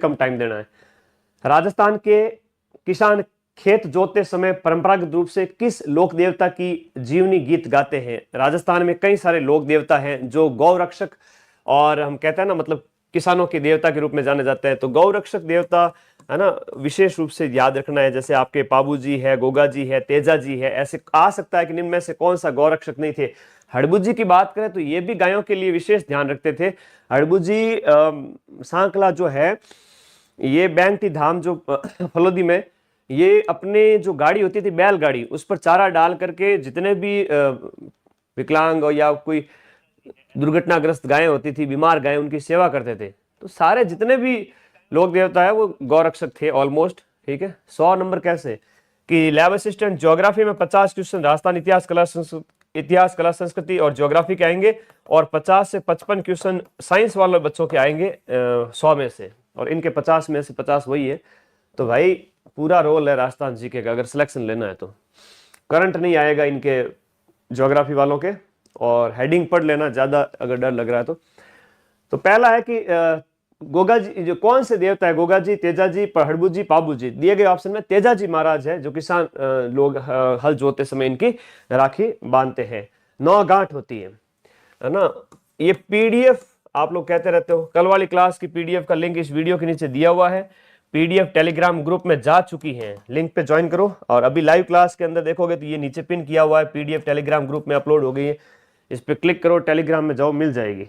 कम time देना है। राजस्थान के किसान खेत जोतते समय परंपरागत रूप से किस लोक देवता की जीवनी गीत गाते हैं? राजस्थान में कई सारे लोक देवता हैं जो गौ रक्षक और हम कहते हैं ना मतलब किसानों के देवता के रूप में जाने जाते हैं। तो गौ रक्षक देवता है ना, विशेष रूप से याद रखना है। जैसे आपके पाबू जी है, गोगा जी है, तेजा जी है, ऐसे आ सकता है कि इनमें से कौन सा गौ रक्षक नहीं थे। हड़बू जी की बात करें तो ये भी गायों के लिए विशेष ध्यान रखते थे। हड़बू जी सांकला जो है, ये बैंगटी धाम जो फलोदी में, ये अपने जो गाड़ी होती थी बैलगाड़ी, उस पर चारा डाल करके जितने भी विकलांग या कोई दुर्घटनाग्रस्त गायें होती थी, बीमार गायें, उनकी सेवा करते थे। तो सारे जितने भी लोक देवता है वो गौरक्षक थे ऑलमोस्ट। ठीक है, 100 नंबर कैसे कि लैब असिस्टेंट ज्योग्राफी में 50 क्वेश्चन राजस्थान इतिहास कला संस्कृति और ज्योग्राफी के आएंगे, और 50 से 55 क्वेश्चन साइंस वाले बच्चों के आएंगे 100 में से, और इनके 50 में से 50 वही है। तो भाई पूरा रोल है राजस्थान जीके का, अगर सिलेक्शन लेना है तो। करंट नहीं आएगा इनके ज्योग्राफी वालों के, और हेडिंग पढ़ लेना ज्यादा अगर डर लग रहा है तो पहला है कि गोगा जी जो कौन से देवता है? गोगा जी, तेजा जी, हड़बू जी, पाबू जी। दिए गए ऑप्शन में तेजा जी महाराज है जो किसान लोग हल जोतते समय इनकी राखी बांधते हैं। 9 गांठ होती है ना। ये पीडीएफ आप लोग कहते रहते हो, कल वाली क्लास की पीडीएफ का लिंक इस वीडियो के नीचे दिया हुआ है। पीडीएफ टेलीग्राम ग्रुप में जा चुकी है, लिंक पे ज्वाइन करो। और अभी लाइव क्लास के अंदर देखोगे तो ये नीचे पिन किया हुआ है, पीडीएफ टेलीग्राम ग्रुप में अपलोड हो गई है। इस पे क्लिक करो, टेलीग्राम में जाओ, मिल जाएगी।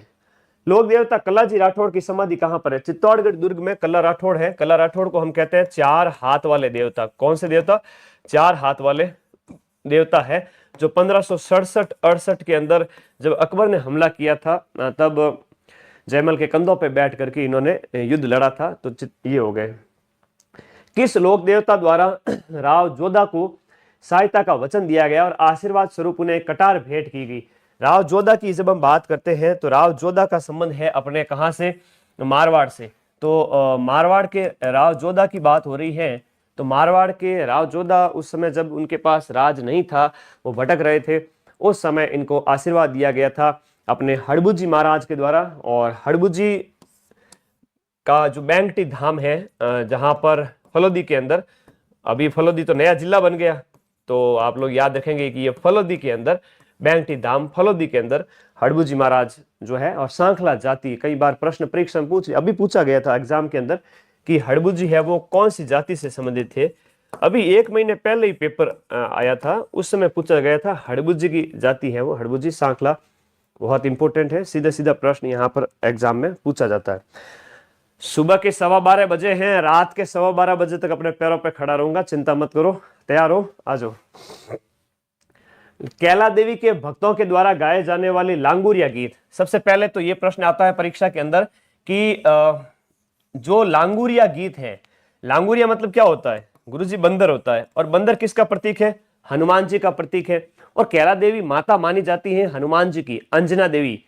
लोक देवता कल्लाजी राठौड़ की समाधि कहां पर है? चित्तौड़गढ़ दुर्ग में कल्ला राठौड़ है। कल्ला राठौड़ को हम कहते हैं 4 हाथ वाले देवता। कौन से देवता? 4 हाथ वाले देवता है, जो 1567-68 के अंदर जब अकबर ने हमला किया था, तब जयमल के कंधों पे बैठ करके इन्होंने युद्ध लड़ा था। तो ये हो गए। किस लोक देवता द्वारा राव जोधा को सहायता का वचन दिया गया और आशीर्वाद स्वरूप उन्हें कटार भेंट की गई? राव जोधा की जब हम बात करते हैं तो राव जोधा का संबंध है अपने कहां से? मारवाड़ से। तो मारवाड़ के राव जोधा की बात हो रही है। तो मारवाड़ के राव जोधा उस समय जब उनके पास राज नहीं था, वो भटक रहे थे, उस समय इनको आशीर्वाद दिया गया था अपने हड़बू जी महाराज के द्वारा। और हड़बू जी का जो बैंगटी धाम है, जहां पर फलोदी के अंदर, अभी फलोदी तो नया जिला बन गया, तो आप लोग याद रखेंगे कि ये फलोदी के अंदर बैंगटी धाम, फलोदी के अंदर हड़बू जी महाराज जो है। और सांखला जाति, कई बार प्रश्न परीक्षा में अभी पूछा गया था एग्जाम के अंदर कि हड़बू जी है वो कौन सी जाति से संबंधित थे। अभी 1 महीने पहले ही पेपर आया था, उस समय पूछा गया था हड़बू जी की जाति है वो हड़बू जी सांखला। बहुत इंपॉर्टेंट है, सीधा सीधा प्रश्न यहाँ पर एग्जाम में पूछा जाता है। सुबह के 12:15 बजे हैं, रात के 12:15 बजे तक अपने पैरों पे खड़ा रहूंगा, चिंता मत करो। तैयार हो? आ जाओ। कैला देवी के भक्तों के द्वारा गाए जाने वाले लांगुरिया गीत। सबसे पहले तो ये प्रश्न आता है परीक्षा के अंदर कि जो लांगुरिया गीत है, लांगुरिया मतलब क्या होता है? गुरुजी बंदर होता है। और बंदर किसका प्रतीक है? हनुमान जी का प्रतीक है। और कैला देवी माता मानी जाती है हनुमान जी की, अंजना देवी।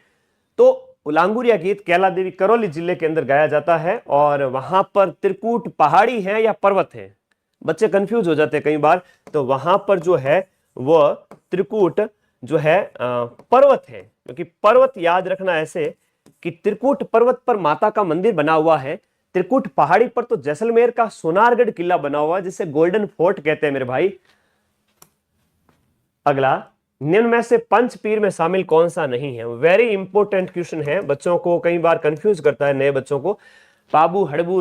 तो लांगुरिया गीत कैला देवी करौली जिले के अंदर गाया जाता है। और वहां पर त्रिकूट पहाड़ी है या पर्वत है? बच्चे कंफ्यूज हो जाते हैं कई बार। तो वहां पर जो है वह त्रिकूट जो है पर्वत है, क्योंकि पर्वत याद रखना ऐसे कि त्रिकूट पर्वत पर माता का मंदिर बना हुआ है। त्रिकूट पहाड़ी पर तो जैसलमेर का सोनारगढ़ किला बना हुआ है, जिसे गोल्डन फोर्ट कहते हैं मेरे भाई। अगला, निम्न में से पंचपीर में शामिल कौन सा नहीं है? वेरी इंपॉर्टेंट क्वेश्चन है, बच्चों को कई बार कंफ्यूज करता है, नए बच्चों को। पाबू हड़बू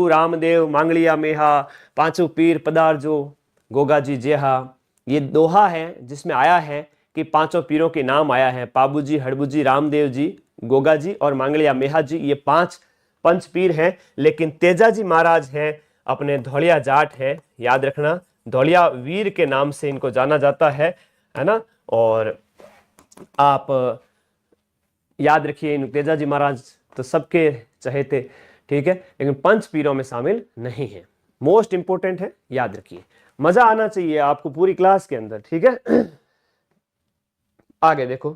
रामदेव, मांगलिया मेहा, पांचों पीर पदार्जो, गोगा जी जेहा। ये दोहा है जिसमें आया है कि 5 पीरों के नाम आया है, पाबू जी, हड़बू जी, रामदेव जी, गोगा जी और मांगलिया मेहा जी। ये 5 पंच पीर हैं। लेकिन तेजा जी महाराज हैं अपने धौलिया जाट है, याद रखना, धौलिया वीर के नाम से इनको जाना जाता है ना। और आप याद रखिए, इन तेजा जी महाराज तो सबके चहेते, ठीक है, लेकिन पंच पीरों में शामिल नहीं है। मोस्ट इंपोर्टेंट है, याद रखिए। मजा आना चाहिए आपको पूरी क्लास के अंदर, ठीक है। आगे देखो,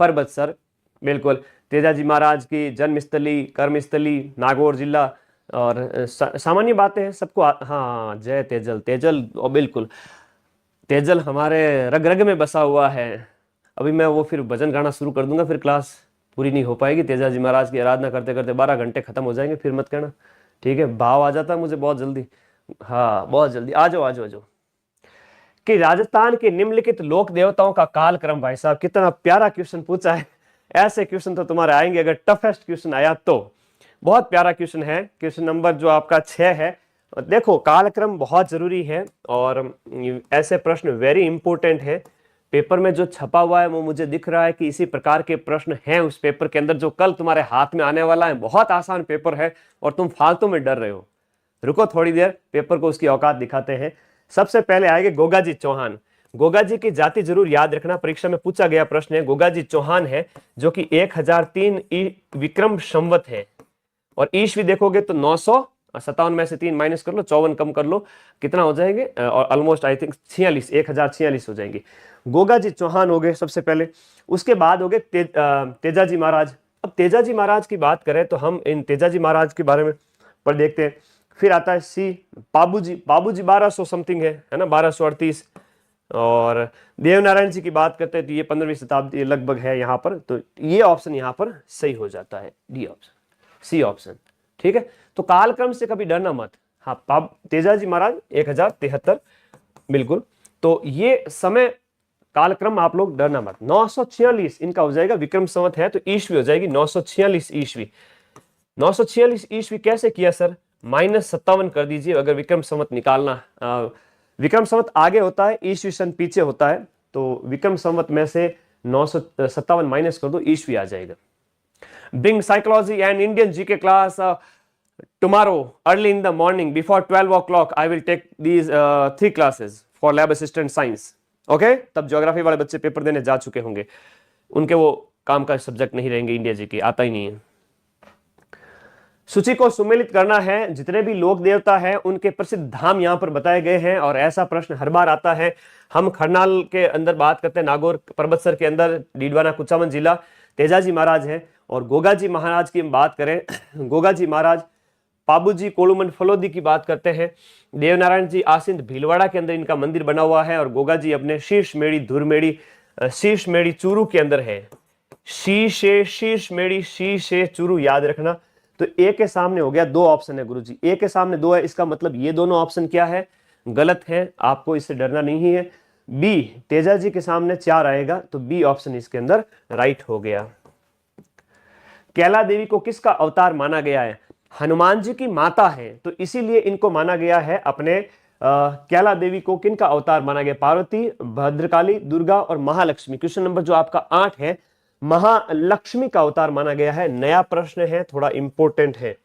पर्वत सर, बिल्कुल तेजाजी महाराज की जन्मस्थली, कर्मस्थली नागौर जिला। और सामान्य बातें हैं सबको। हाँ, जय तेजल, तेजल बिल्कुल, तेजल हमारे रग रग में बसा हुआ है। अभी मैं वो फिर भजन गाना शुरू कर दूंगा फिर क्लास पूरी नहीं हो पाएगी। तेजा जी महाराज की आराधना करते करते 12 घंटे खत्म हो जाएंगे, फिर मत कहना, ठीक है। भाव आ जाता है मुझे बहुत जल्दी, हाँ बहुत जल्दी। आ जाओ आ जाओ आ जाओ। कि राजस्थान के निम्नलिखित लोक देवताओं का कालक्रम, भाई साहब कितना प्यारा क्वेश्चन पूछा है। ऐसे क्वेश्चन तो तुम्हारे आएंगे अगर टफेस्ट क्वेश्चन आया तो। बहुत प्यारा क्वेश्चन है, क्वेश्चन नंबर जो आपका 6 है। देखो कालक्रम बहुत जरूरी है और ऐसे प्रश्न वेरी इंपॉर्टेंट है। पेपर में जो छपा हुआ है वो मुझे दिख रहा है कि इसी प्रकार के प्रश्न हैं उस पेपर के अंदर, जो कल तुम्हारे हाथ में आने वाला है। बहुत आसान पेपर है और तुम फालतू में डर रहे हो। रुको थोड़ी देर, पेपर को उसकी औकात दिखाते हैं। सबसे पहले आएंगे गोगाजी चौहान। गोगाजी की जाति जरूर याद रखना, परीक्षा में पूछा गया प्रश्न है। गोगाजी चौहान है जो कि 1003 विक्रम संवत है, और ईस्वी देखोगे तो 957 में से 3 माइनस कर लो, 54 कम कर लो, कितना हो जाएंगे, और ऑलमोस्ट आई थिंक 46, 1046 हो जाएंगे। गोगाजी चौहान हो गए सबसे पहले। उसके बाद हो गए तेजाजी महाराज। अब तेजाजी महाराज की बात करें तो हम इन तेजाजी महाराज के बारे में पर देखते हैं। फिर आता है सी बाबूजी। बाबूजी 1200 समथिंग है ना, 1238। और देवनारायण जी की बात करते हैं तो ये 15वीं शताब्दी लगभग है यहाँ पर। तो ये ऑप्शन यहाँ पर सही हो जाता है, डी ऑप्शन, सी ऑप्शन, ठीक है। तो कालक्रम से कभी डरना मत। हाँ, तेजाजी महाराज 1073 बिल्कुल। तो ये समय कालक्रम आप लोग डरना मत। 946 इनका हो जाएगा, विक्रम संवत है तो ईस्वी हो जाएगी 946 ईस्वी। 946 ईस्वी कैसे किया सर? -57 कर दीजिए अगर विक्रम संवत निकालना। विक्रम संवत आगे होता है, ईस्वी सन पीछे होता है, तो विक्रम संवत में से 957 माइनस कर दो, ईस्वी आ जाएगा। Bring psychology and Indian GK class tomorrow early in the morning before 12 o'clock. I will take these 3 classes for lab assistant science. Okay? तब ज्योग्राफी वाले बच्चे पेपर देने जा चुके होंगे, उनके वो काम का सब्जेक्ट नहीं रहेंगे, इंडिया जीके आता ही नहीं है। सूची को सुमेलित करना है। जितने भी लोक देवता हैं उनके प्रसिद्ध धाम यहां पर बताए गए हैं, और ऐसा प्रश्न हर बार आता है। हम खरनाल के अंदर बात करते हैं, नागौर पर्वतसर के अंदर डीडवाना कुचामन जिला, तेजाजी महाराज हैं। और गोगाजी महाराज की हम बात करें, गोगाजी महाराज पाबूजी कोलुमन फलोदी की बात करते हैं। देवनारायण जी आसिंद भीलवाड़ा के अंदर इनका मंदिर बना हुआ है, और गोगाजी अपने शीर्षमेड़ी धुरमेड़ी शीर्षमेड़ी चूरू के अंदर है। शीर्षमेड़ी शीशे चूरू याद रखना। तो ए के सामने हो गया 2 ऑप्शन है गुरुजी, ए के सामने 2 है, इसका मतलब ये दोनों ऑप्शन क्या है? गलत है, आपको इससे डरना नहीं है। बी तेजाजी के सामने 4 आएगा, तो बी ऑप्शन इसके अंदर राइट हो गया। कैला देवी को किसका अवतार माना गया है? हनुमान जी की माता है, तो इसीलिए इनको माना गया है अपने। कैला देवी को किनका अवतार माना गया? पार्वती, भद्रकाली, दुर्गा और महालक्ष्मी। क्वेश्चन नंबर जो आपका 8 है, महालक्ष्मी का अवतार माना गया है। नया प्रश्न है, थोड़ा इंपॉर्टेंट है,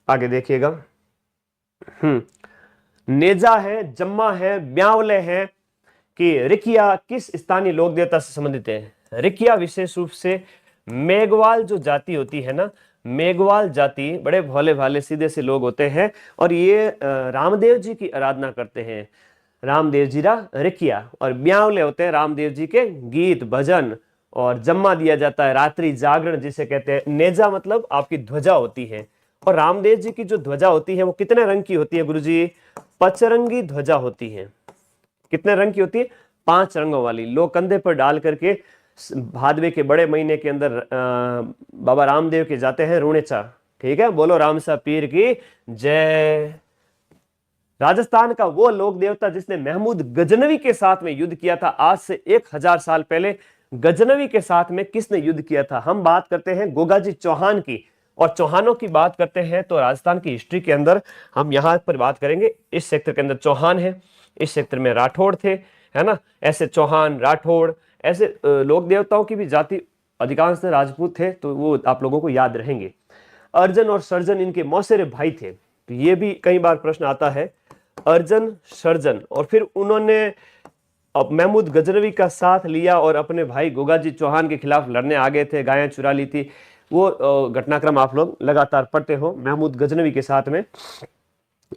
आगे देखिएगा। नेजा है, जम्मा है, ब्यावले है कि रिकिया किस स्थानीय लोक देवता से संबंधित है? रिकिया विशेष रूप से मेघवाल जो जाति होती है ना, मेघवाल जाति बड़े भोले भाले सीधे से लोग होते हैं, और ये रामदेव जी की आराधना करते हैं। रामदेव जी रिकिया, और ब्यावले होते हैं रामदेव जी के गीत भजन, और जम्मा दिया जाता है रात्रि जागरण जिसे कहते हैं। नेजा मतलब आपकी ध्वजा होती है, और रामदेव जी की जो ध्वजा होती है वो कितने रंग की होती है गुरुजी? 5 ध्वजा होती है। कितने रंग की होती है? 5 रंगों वाली। लोग कंधे पर डाल करके भादवे के बड़े महीने के अंदर बाबा रामदेव के जाते हैं रुणेचा, ठीक है। बोलो रामसा पीर की जय। राजस्थान का वो लोक देवता जिसने महमूद गजनवी के साथ में युद्ध किया था आज से 1000 साल पहले, गजनवी के साथ में किसने युद्ध किया था? हम बात करते हैं गोगाजी चौहान की, और चौहानों की बात करते हैं तो राजस्थान की हिस्ट्री के अंदर हम यहां पर बात करेंगे। इस सेक्टर के अंदर चौहान है, इस सेक्टर में राठौड़ थे, है ना। ऐसे चौहान, राठौड़, ऐसे लोक देवताओं की भी जाति अधिकांश राजपूत थे, तो वो आप लोगों को याद रहेंगे। अर्जन और सर्जन इनके मौसेरे भाई थे, तो ये भी कई बार प्रश्न आता है। अर्जन सर्जन, और फिर उन्होंने अब महमूद गजनवी का साथ लिया और अपने भाई गोगाजी चौहान के खिलाफ लड़ने आ गए थे, गायें चुरा ली थी। वो घटनाक्रम आप लोग लगातार पढ़ते हो। महमूद गजनवी के साथ में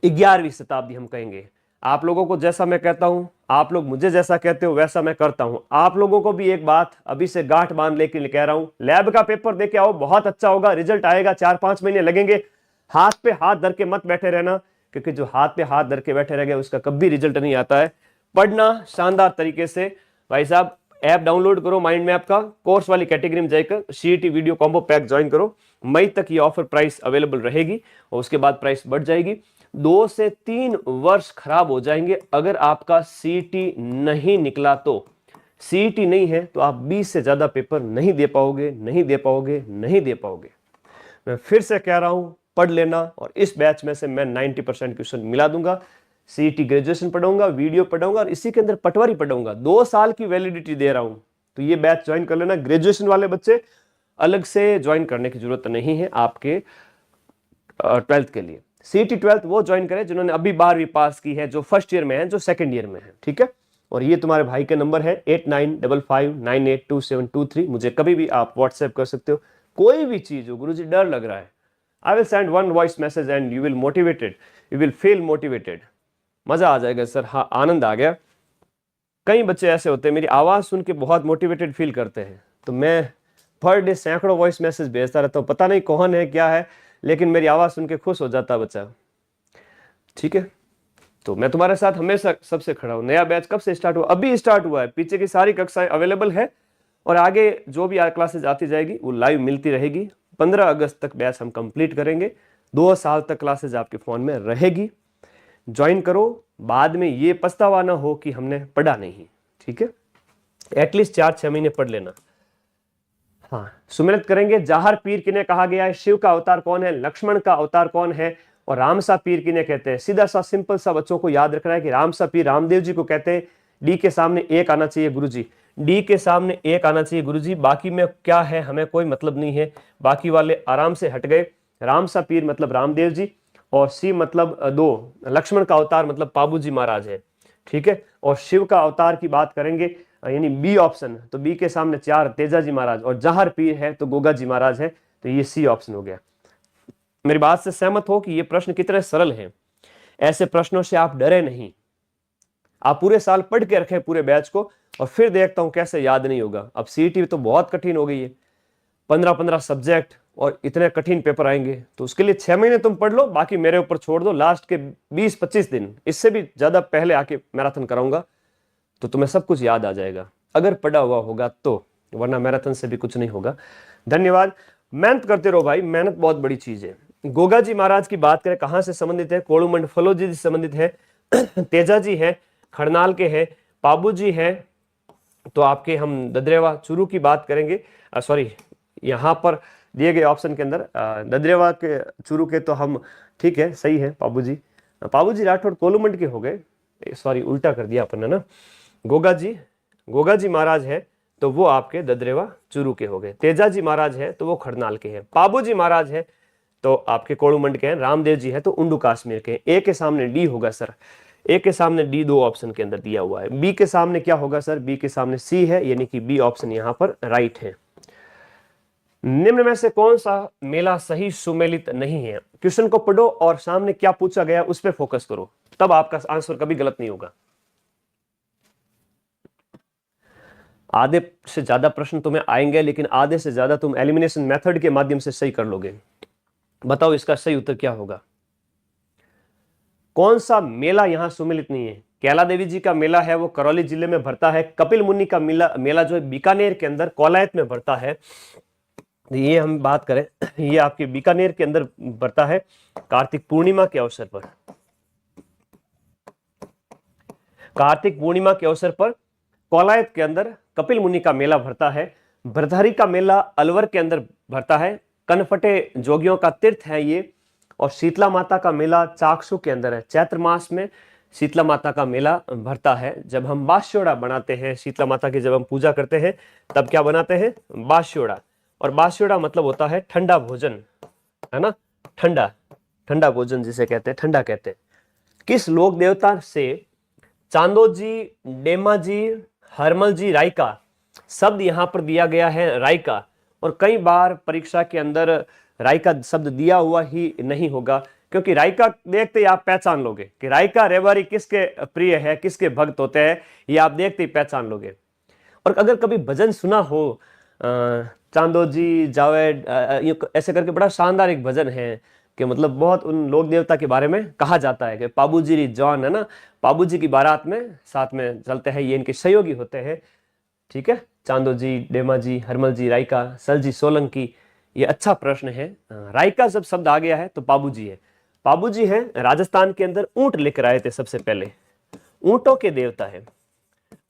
11वीं शताब्दी हम कहेंगे। आप लोगों को जैसा मैं कहता हूं, आप लोग मुझे जैसा कहते हो वैसा मैं करता हूं। आप लोगों को भी एक बात अभी से गांठ बांध लेके कह रहा हूं, लैब का पेपर देके आओ, बहुत अच्छा होगा, रिजल्ट आएगा। 4-5 महीने लगेंगे, हाथ पे हाथ धर के मत बैठे रहना, क्योंकि जो हाथ पे हाथ धर के बैठे रह गए उसका कभी रिजल्ट नहीं आता है। पढ़ना शानदार तरीके से भाई साहब, ऐप डाउनलोड करो माइंड मैप का, कोर्स वाली कैटेगरी में जाकर CET video combo pack join करो। मई तक ये ऑफर प्राइस अवेलेबल रहेगी और उसके बाद प्राइस बढ़ जाएगी। 2 से 3 वर्ष खराब हो जाएंगे अगर आपका सीईटी नहीं निकला तो। सीईटी नहीं है तो आप 20 से ज्यादा पेपर नहीं दे पाओगे, नहीं दे पाओगे, नहीं दे पाओगे। मैं फिर से कह रहा हूं, पढ़ लेना, और इस बैच में से मैं 90% क्वेश्चन मिला दूंगा। सीईटी ग्रेजुएशन पढ़ाऊंगा, वीडियो पढ़ाऊंगा और इसी के अंदर पटवारी पढ़ाऊंगा। 2 साल की वैलिडिटी दे रहा हूं, तो ये बैच ज्वाइन कर लेना। ग्रेजुएशन वाले बच्चे अलग से ज्वाइन करने की जरूरत नहीं है आपके 12th के लिए। सीईटी 12th वो ज्वाइन करें जिन्होंने अभी 12वीं पास की है, जो फर्स्ट ईयर में है, जो सेकंड ईयर में है, ठीक है। और ये तुम्हारे भाई के नंबर है 8955982723। मुझे कभी भी आप व्हाट्सएप कर सकते हो, कोई भी चीज हो। गुरुजी डर लग रहा है, I will send 1 voice message and you will motivated, you will feel motivated. मजा आ जाएगा सर, हाँ आनंद आ गया। कई बच्चे ऐसे होते हैं मेरी आवाज सुन के बहुत मोटिवेटेड फील करते हैं, तो मैं पर डे सैकड़ों वॉइस मैसेज भेजता रहता हूँ, पता नहीं कौन है क्या है, लेकिन मेरी आवाज सुन के खुश हो जाता बच्चा, ठीक है। तो मैं तुम्हारे साथ हमेशा सबसे खड़ा हूं। नया बैच कब से स्टार्ट हुआ? अभी स्टार्ट हुआ है। पीछे की सारी कक्षाएं अवेलेबल है और आगे जो भी क्लासेज आती जाएगी वो लाइव मिलती रहेगी। 15 अगस्त तक बैच हम कंप्लीट करेंगे। 2 साल तक क्लासेज आपके फोन में रहेगी। ज्वाइन करो, बाद में ये पछतावा ना हो कि हमने पढ़ा नहीं, ठीक है। एटलीस्ट 4-6 महीने पढ़ लेना। हाँ, सुमिरत करेंगे। जाहर पीर किन्हें कहा गया है? शिव का अवतार कौन है? लक्ष्मण का अवतार कौन है? और रामसा पीर किन्हें कहते हैं? सीधा सा सिंपल सा बच्चों को याद रखना है कि रामसा पीर रामदेव जी को कहते हैं। डी के सामने 1 आना चाहिए गुरुजी, डी के सामने 1 आना चाहिए गुरुजी। बाकी में क्या है हमें कोई मतलब नहीं है, बाकी वाले आराम से हट गए। रामसा पीर मतलब रामदेव जी, और सी मतलब 2, लक्ष्मण का अवतार मतलब पाबू जी महाराज है, ठीक है। और शिव का अवतार की बात करेंगे यानी बी ऑप्शन, तो बी के सामने 4 तेजा जी महाराज, और जहर पीर है तो गोगा जी महाराज है, तो ये सी ऑप्शन हो गया। मेरी बात से सहमत हो कि ये प्रश्न कितने सरल हैं? ऐसे प्रश्नों से आप डरे नहीं। आप पूरे साल पढ़ के रखें पूरे बैच को, और फिर देखता हूं कैसे याद नहीं होगा। अब सीईटी तो बहुत कठिन हो गई है, 15-15 सब्जेक्ट और इतने कठिन पेपर आएंगे, तो उसके लिए 6 महीने तुम पढ़ लो, बाकी मेरे ऊपर छोड़ दो। लास्ट के 20-25 दिन, इससे भी ज्यादा पहले आके मैराथन कराऊंगा, तो तुम्हें सब कुछ याद आ जाएगा अगर पढ़ा हुआ होगा तो, वरना मैराथन से भी कुछ नहीं होगा। धन्यवाद। मेहनत करते रहो भाई, मेहनत बहुत बड़ी चीज है। गोगा जी महाराज की बात करें, कहां से संबंधित है? कोड़ूमंड फलोजी से संबंधित है। तेजा जी है, खड़नाल के हैं। पाबू जी हैं तो आपके हम ददरेवा चूरू की बात करेंगे। सॉरी, यहाँ पर दिए गए ऑप्शन के अंदर ददरेवा के चूरू के तो हम, ठीक है, सही है। पाबू जी राठौड़ कोलूमंड के हो गए, सॉरी उल्टा कर दिया अपन ने ना। गोगा जी महाराज है तो वो आपके ददरेवा चूरू के हो गए। तेजा जी महाराज है तो वो खड़नाल के हैं। पाबू जी महाराज है तो आपके कोड़ूमंड के हैं। रामदेव जी है तो उंडू कश्मीर के हैं। ए के सामने डी होगा सर, ए के सामने डी 2 ऑप्शन के अंदर दिया हुआ है। बी के सामने क्या होगा सर? बी के सामने सी है, यानी कि बी ऑप्शन यहां पर राइट है। निम्न में से कौन सा मेला सही सुमेलित नहीं है? क्वेश्चन को पढ़ो और सामने क्या पूछा गया उस पर फोकस करो, तब आपका आंसर कभी गलत नहीं होगा। आधे से ज्यादा प्रश्न तुम्हें आएंगे, लेकिन आधे से ज्यादा तुम एलिमिनेशन मेथड के माध्यम से सही कर लोगे। बताओ इसका सही उत्तर क्या होगा? कौन सा मेला यहां सुमेलित नहीं है? कैला देवी जी का मेला है वो करौली जिले में भरता है। कपिल मुनि का मेला जो है बीकानेर के अंदर कोलायत में भरता है। ये हम बात करें, ये आपके बीकानेर के अंदर भरता है कार्तिक पूर्णिमा के अवसर पर। कार्तिक पूर्णिमा के अवसर पर कोलायत के अंदर कपिल मुनि का मेला भरता है। भरथारी का मेला अलवर के अंदर भरता है। कनफटे जोगियों का तीर्थ है ये। और शीतला माता का मेला चाकसू के अंदर है। चैत्र मास में शीतला माता का मेला भरता है। जब हम बास्योड़ा बनाते हैं शीतला माता की, जब हम पूजा करते हैं तब क्या बनाते हैं? बास्योड़ा। और बास्योड़ा मतलब होता है ठंडा भोजन, है ना। ठंडा भोजन जिसे कहते हैं, ठंडा कहते हैं। किस लोक देवता से चांदो जी, डेमा जी, हरमल जी, रायका शब्द यहां पर दिया गया है? रायका। और कई बार परीक्षा के अंदर रायका शब्द दिया हुआ ही नहीं होगा, क्योंकि रायका देखते ही आप पहचान लोगे कि रायका रेवारी किसके प्रिय है, किसके भक्त होते हैं, ये आप देखते ही पहचान लोगे। और अगर कभी भजन सुना हो, चांदो जी जावेद, ऐसे करके बड़ा शानदार एक भजन है कि मतलब बहुत उन लोक देवता के बारे में कहा जाता है कि पाबू जी जॉन, है ना, पाबू जी की बारात में साथ में चलते हैं, ये इनके सहयोगी होते हैं। ठीक है, चांदो जी, डेमा जी, हरमल जी, रायका, सल जी, सोलंकी, ये अच्छा प्रश्न है। रायका जब शब्द आ गया है तो बाबूजी है। बाबूजी हैं, राजस्थान के अंदर ऊंट लेकर आए थे सबसे पहले। ऊंटों के देवता है,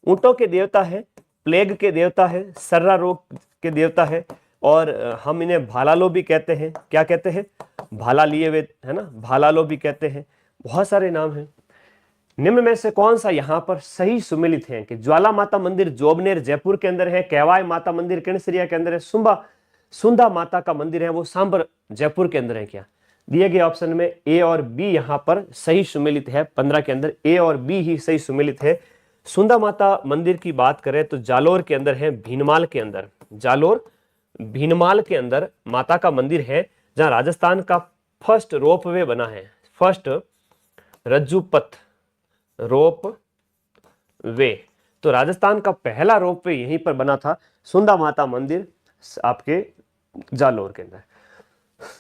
ऊंटों के देवता है, प्लेग के देवता है, सर्रा रोग के देवता है, और हम इन्हें भालालो भी कहते हैं। क्या कहते हैं? भाला लिए हुए, है ना, भालालो भी कहते हैं। बहुत सारे नाम हैं। निम्न में से कौन सा यहां पर सही सुमेलित है? कि ज्वाला माता मंदिर जोबनेर जयपुर के अंदर है, कैवाय माता मंदिर किणसरिया के अंदर है, सुंधा माता का मंदिर है वो सांबर जयपुर के अंदर है क्या? दिए गए ऑप्शन में ए और बी यहां पर सही सुमेलित है। 15 के अंदर ए और बी ही सही सुमेलित है। सुंधा माता मंदिर की बात करें तो जालोर के अंदर है, भीनमाल के अंदर, जालोर भीनमाल के अंदर माता का मंदिर है, जहां राजस्थान का फर्स्ट रोपवे बना है, फर्स्ट रज्जुपथ रोप वे। तो राजस्थान का पहला रोप वे यहीं पर बना था, सुंधा माता मंदिर आपके जालोर के अंदर।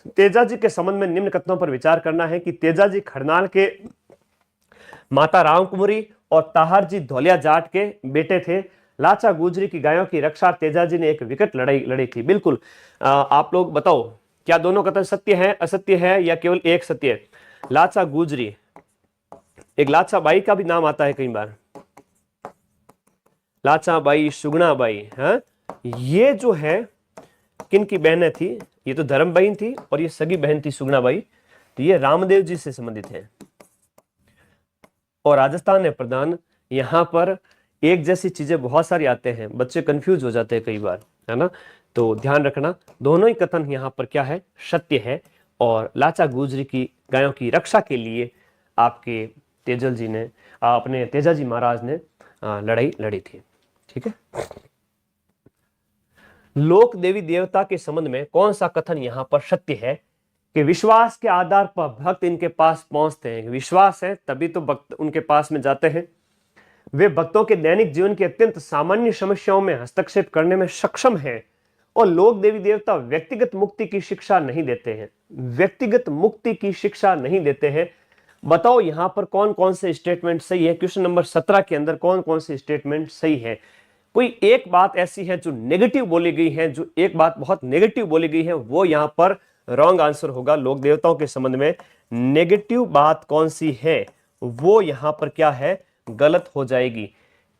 तेजा जी के संबंध में निम्न कथनों पर विचार करना है कि तेजा जी खरनाल के माता रामकुमारी और ताहर जी धौलिया जाट के बेटे थे। लाचा गुजरी की गायों की रक्षा तेजा जी ने एक विकट लड़ाई लड़ी थी। बिल्कुल। आप लोग बताओ, क्या दोनों कथन सत्य है, असत्य है, या केवल एक सत्य है? लाचा गुजरी, एक लाचा बाई का भी नाम आता है कई बार, लाचा बाई, सुगना बाई। हाँ, ये जो है किन की बहनें थी? ये तो धर्म बहन थी और ये सगी बहन थी सुगना बाई। तो ये रामदेव जी से संबंधित है। और राजस्थान है प्रधान, यहां पर एक जैसी चीजें बहुत सारी आते हैं, बच्चे कंफ्यूज हो जाते हैं कई बार, है ना। तो ध्यान रखना, दोनों ही कथन यहां पर क्या है, सत्य है। और लाचा गुजरी की गायों की रक्षा के लिए आपके तेजल जी ने, अपने तेजा जी महाराज ने लड़ाई लड़ी थी। ठीक है। लोक देवी देवता के संबंध में कौन सा कथन यहां पर सत्य है? कि विश्वास के आधार पर भक्त इनके पास पहुंचते हैं। विश्वास है तभी तो भक्त उनके पास में जाते हैं। वे भक्तों के दैनिक जीवन की अत्यंत सामान्य समस्याओं में हस्तक्षेप करने में सक्षम है। और लोक देवी देवता व्यक्तिगत मुक्ति की शिक्षा नहीं देते हैं, व्यक्तिगत मुक्ति की शिक्षा नहीं देते हैं। बताओ यहां पर कौन कौन से स्टेटमेंट सही है? क्वेश्चन नंबर 17 के अंदर कौन कौन से स्टेटमेंट सही है? कोई एक बात ऐसी है जो नेगेटिव बोली गई है, जो एक बात बहुत नेगेटिव बोली गई है, वो यहां पर रॉन्ग आंसर होगा। लोक देवताओं के संबंध में नेगेटिव बात कौन सी है, वो यहां पर क्या है, गलत हो जाएगी।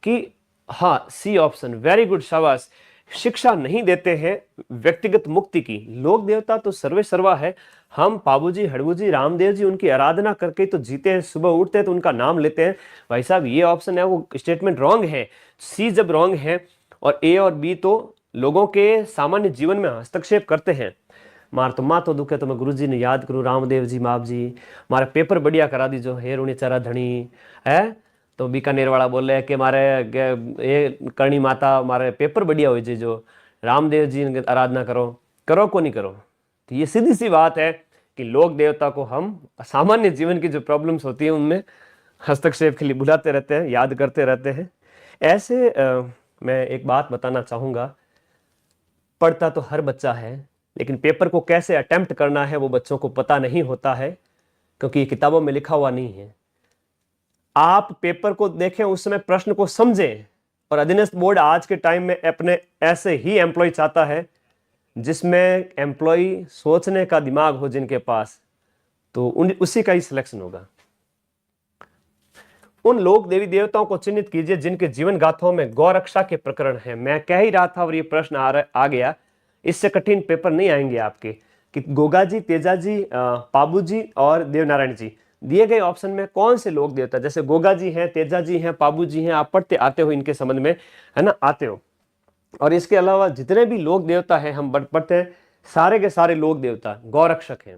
कि हाँ, सी ऑप्शन, वेरी गुड, शाबाश। शिक्षा नहीं देते हैं व्यक्तिगत मुक्ति की। लोक देवता तो सर्वे सर्वा है। हम पाबूजी, हड़बूजी, रामदेव जी, उनकी आराधना करके तो जीते हैं, सुबह उठते हैं तो उनका नाम लेते हैं। भाई साहब, ये ऑप्शन है वो स्टेटमेंट रॉन्ग है। सी जब रॉन्ग है और ए और बी तो लोगों के सामान्य जीवन में हस्तक्षेप करते हैं। मार तो माथो दुखे तो मैं गुरुजी ने याद करूं, रामदेव जी, माप जी, मारे पेपर बढ़िया करा दीजो, हे रुणी चारा धनी है। तो बीकानेर वाला बोले कि मारे ये करणी माता, मारे पेपर बढ़िया हो जाए, जो रामदेव जी की आराधना करो, करो को नहीं करो। तो ये सीधी सी बात है कि लोक देवता को हम सामान्य जीवन की जो प्रॉब्लम्स होती है उनमें हस्तक्षेप के लिए बुलाते रहते हैं, याद करते रहते हैं। ऐसे मैं एक बात बताना चाहूंगा, पढ़ता तो हर बच्चा है, लेकिन पेपर को कैसे अटेम्प्ट करना है वो बच्चों को पता नहीं होता है, क्योंकि ये किताबों में लिखा हुआ नहीं है। आप पेपर को देखें, उस समय प्रश्न को समझें। और अधीनस्थ बोर्ड आज के टाइम में अपने ऐसे ही एम्प्लॉय चाहता है जिसमें एम्प्लॉय सोचने का दिमाग हो जिनके पास, तो उसी का ही सिलेक्शन होगा। उन लोक देवी देवताओं को चिन्हित कीजिए जिनके जीवन गाथाओं में गौ रक्षा के प्रकरण है। मैं कह ही रहा था और ये प्रश्न आ गया, इससे कठिन पेपर नहीं आएंगे आपके। कि गोगा जी, तेजा जी, पाबू जी और देवनारायण जी, दिए गए ऑप्शन में कौन से लोक देवता, जैसे गोगा जी हैं, तेजा जी हैं, पाबू जी हैं, आप पढ़ते आते हो इनके संबंध में, है ना, आते हो। और इसके अलावा जितने भी लोक देवता हैं हम पढ़ते हैं, सारे के सारे लोक देवता गौरक्षक हैं,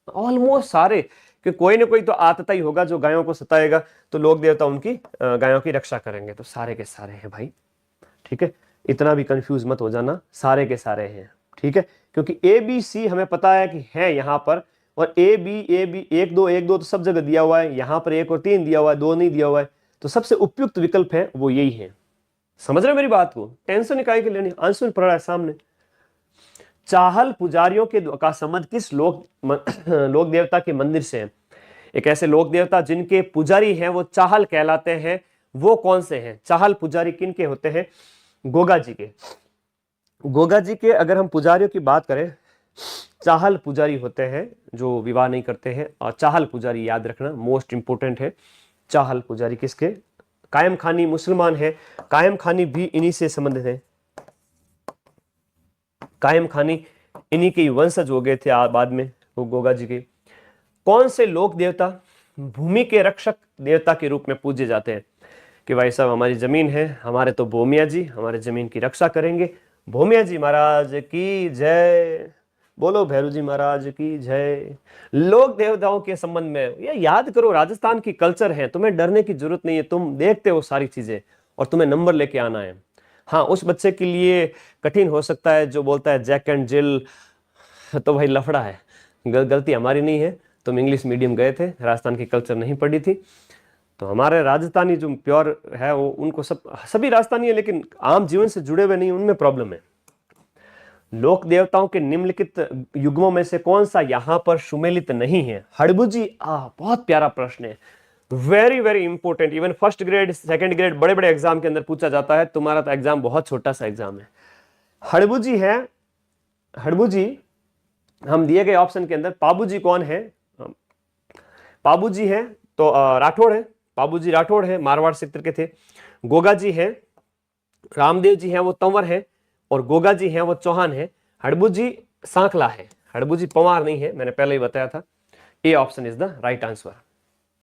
ऑलमोस्ट सारे। कि कोई ना कोई तो आता ही होगा जो गायों को सताएगा, तो लोक देवता उनकी गायों की रक्षा करेंगे। तो सारे के सारे हैं भाई, ठीक है। इतना भी कंफ्यूज मत हो जाना, सारे के सारे हैं, ठीक है। क्योंकि ए बी सी हमें पता है कि है यहाँ पर, और ए बी 1 2 तो सब जगह दिया हुआ है, यहाँ पर 1 और 3 दिया हुआ है, 2 नहीं दिया हुआ है। तो सबसे उपयुक्त विकल्प है वो यही है। समझ रहे मेरी बात को? टेंशन निकाय के लेनी, आंसू पड़ रहा है सामने। चाहल पुजारियों का संबंध किस लोक देवता के मंदिर से है? एक ऐसे लोक देवता जिनके पुजारी हैं वो चाहल कहलाते हैं, वो कौन से हैं? चाहल पुजारी किन के होते हैं? गोगा जी के। गोगा जी के अगर हम पुजारियों की बात करें, चाहल पुजारी होते हैं जो विवाह नहीं करते हैं, और चाहल पुजारी याद रखना मोस्ट इंपोर्टेंट है। चाहल पुजारी किसके? कायम खानी मुसलमान है, कायम खानी भी इन्हीं से संबंधित है। कायम खानी इन्हीं के वंशज हो गए थे बाद में वो गोगा जी के। कौन से लोक देवता भूमि के रक्षक देवता के रूप में पूजे जाते हैं? कि भाई साहब हमारी जमीन है, हमारे तो भूमिया जी हमारे जमीन की रक्षा करेंगे। भूमिया जी महाराज की जय, बोलो भैरू जी महाराज की जय। लोक देवताओं के संबंध में ये याद करो, राजस्थान की कल्चर है, तुम्हें डरने की जरूरत नहीं है, तुम देखते हो सारी चीजें और तुम्हें नंबर लेके आना है। हाँ, उस बच्चे के लिए कठिन हो सकता है जो बोलता है जैक एंड जिल, तो भाई लफड़ा है, गलती हमारी नहीं है। तुम इंग्लिश मीडियम गए थे, राजस्थान की कल्चर नहीं पढ़ी थी। तो हमारे राजस्थानी जो प्योर है वो उनको सभी राजस्थानी है, लेकिन आम जीवन से जुड़े हुए नहीं, उनमें प्रॉब्लम है। लोक देवताओं के निम्नलिखित युग्मों में से कौन सा यहां पर सुमेलित नहीं है? हड़बुजी, बहुत प्यारा प्रश्न है, very very important. Even first grade second grade बड़े बड़े एग्जाम के अंदर पूछा जाता है, तुम्हारा तो एग्जाम बहुत छोटा सा एग्जाम है। हड़बुजी है, हड़बुजी हम दिए गए ऑप्शन के अंदर। पाबूजी कौन है? पाबूजी है तो राठौड़ है, पाबूजी राठौड़ है, मारवाड़ क्षेत्र के थे। गोगा जी है, रामदेव जी हैं वो तंवर है, और गोगा जी हैं वो चौहान है। हड़बुजी सांखला है, हड़बुजी पवार नहीं है, मैंने पहले ही बताया था। A option is the right answer.